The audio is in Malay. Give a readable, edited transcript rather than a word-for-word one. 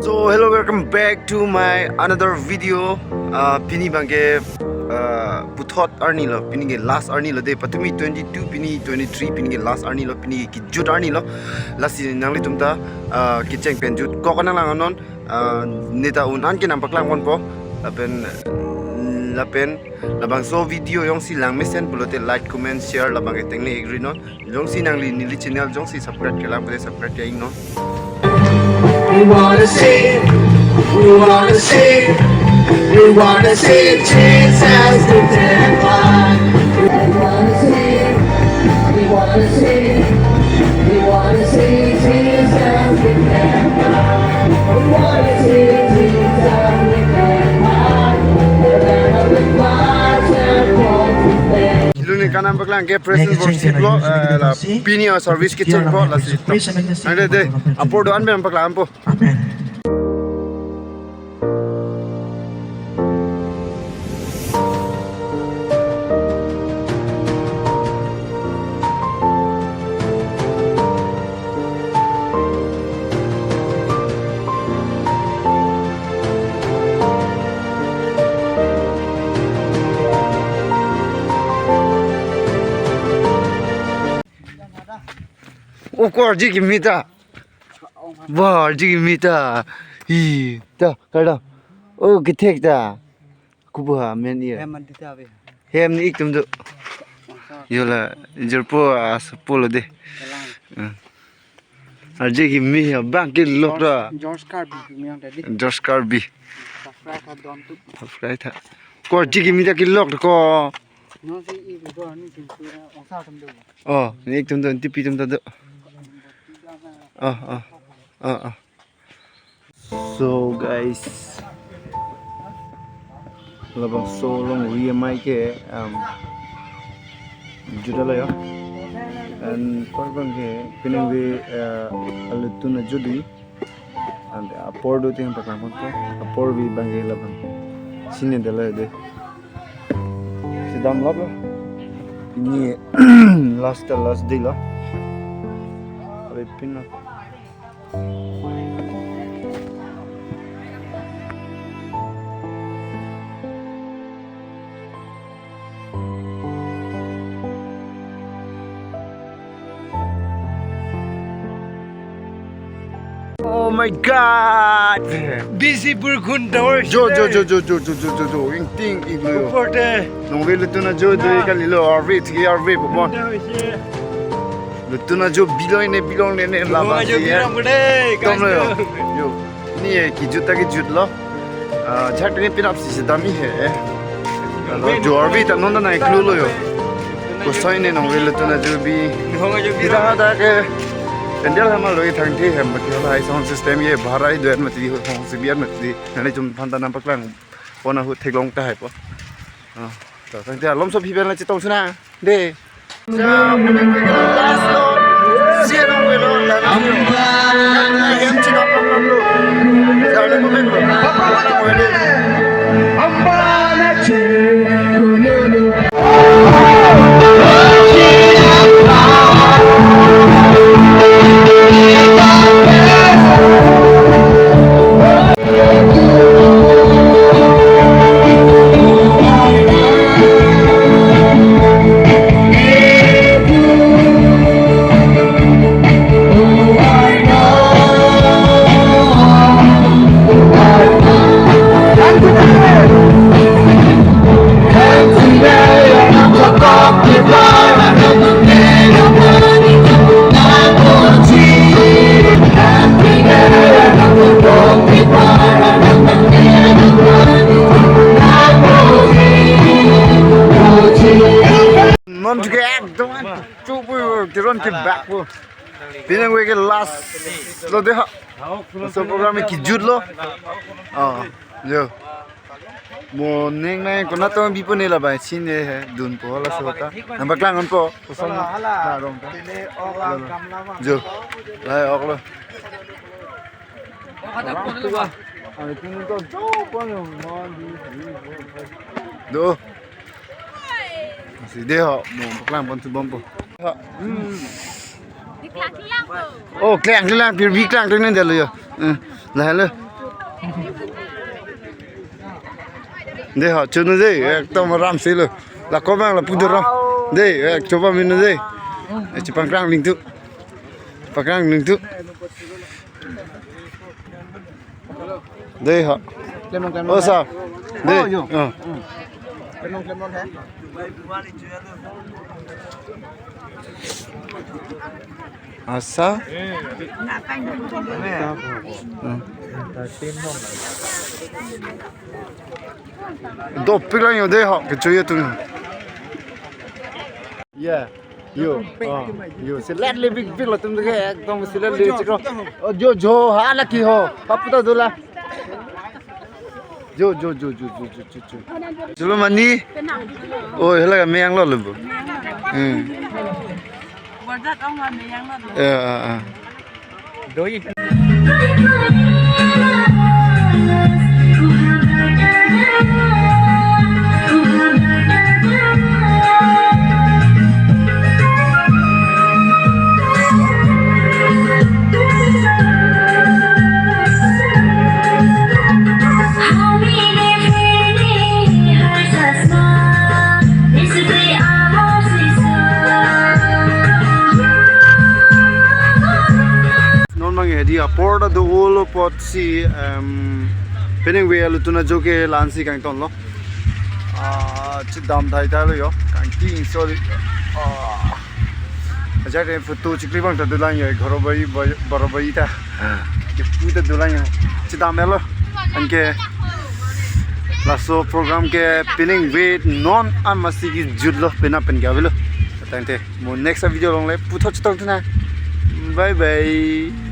So hello, welcome back to my another video. Pini bangke puthot arni lo, pini ke last arni lo de patumi 22 pini 23 pini ke last arni lo pini ki jut arni lo. Last ini nangli tumta kitchen penjut kok kana lang anon neta unan ke nampak lang kon po lapen labang so video yang si lang mesen bulote like comment share labang ke tengle agree non jong si nangli nili channel jong si subscribe ke lang boleh subscribe ke ing non. We wanna see Jesus the dead one. We wanna see Jesus the dead one. We wanna see Jesus the dead one. Forever with watch and walk with them. Kilo ni kanam baklang ke present worship lo la pini service kitchen po la si. Ande de apo do an be baklang po. Oh, kau arji kimita, wah arji kimita, hi, dah, kada, oh ketek dah, kubuha men iya, hem ni iktum tu, yola, jerpo asapolo deh, arji kimi ya, bangkit lok dah, George Karbi, subscribe tak, kau arji kimita kilok kau, oh, ni iktum tu, tipi iktum tu. So guys, labang so long reamai ke juda lah ya, and perbang ke pinang we alutu na judi, and apor do ting pakang pun apor we bangke labang sini adalah deh sedang lap lah, ini last day lah, repin lah. Oh my God! Busy berkundar. Jo, ing ting iglo. Porte. Nong we lutu na jo doi kalilo arve pumon. Lutu na jo bilong ne laba si ya. Tom lo yo. Ni ki juta ki jutlo. Jhat ne pinap si dami he. Jo arve ta nonda na iglo lo yo. Ko sai ne nong we lutu na jo bi. Kita ada ke Pendel hama loi thangti hem mati hola sound system ye bharai doan mati hong si biar mati nane jum phanta nampak lang pona hu theglong ta hai po to thangti lom so bhiben la chitong suna de last lo zero we lo la hem chika problem lo jale mo men lo ambana che Mom juga ekdom cupu kiron ke back po. Pinang we ke last lo deh. So program ki jud lo. Jo. Mo neng nai kona to bi po ne la bai chin ne hai dun po la so ta. Nampak lang on po. Kosong na rom ta. Jo. Lai ok lo. Ai tin to jo po no mon di. Do. Si dia mau pekelang pun tu bombo. Oh, kelang bir bi kelang dengan dia lo yo. Lah lo. Đây họ chưa nói gì, tao mà làm xí rồi. Là có mang là phụ được không? Đây, cho vào mình nói gì? Chỉ bằng răng linh thức. Bằng răng linh thức. Đây họ. Sao? Đây. Sao? Đồ bích lắm nhiều đây họ cái chơi tụi yeah yo sẽ lát lên bích là tụi cái tụi sẽ lát lên chứ không jo hả là kỳ hồ hấp tao rồi là jo chलो mani ôi thế là cái miếng lót luôn Berdat ông mà miếng lót. Đối di porta do whole pot si pening we alu tuna joke lansi kang ton lo chidam thai ta lo yo kang ki sorry aja ke photo chikli bang ta dulan yo gharo bai baro bai ta ke puta dulan yo chidam lo anke laso program ke pening we non amasi ki judlo pena pen ga velo tante mo next video long le putho chitong tuna bye bye